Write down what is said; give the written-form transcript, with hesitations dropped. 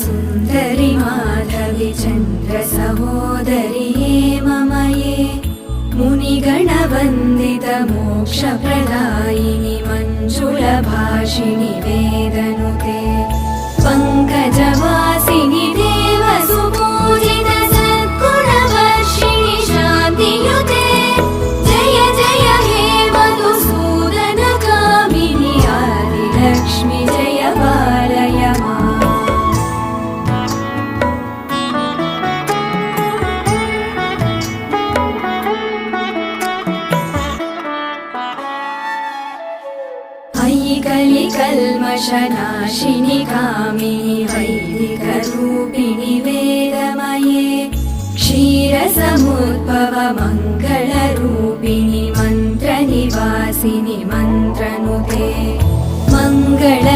सुन्दरि माधवि चन्द्र सहोदरि हेममये मुनिगणवन्दित मोक्षप्रदायिनि मञ्जुलभाषिणि वेदनुते पङ्कजवासिनि देवसुपूजित सद्गुणवर्षिणि शान्तियुते जय जय हे मधुसूदनकामिनि आदिलक्ष्मि जय पालय माम्। कलिकल्मषनाशिनि कामिनि वैदिकरूपिणि वेदमये क्षीरसमुद्भव मङ्गलरूपिणि मन्त्रनिवासिनि मन्त्रनुते मङ्गल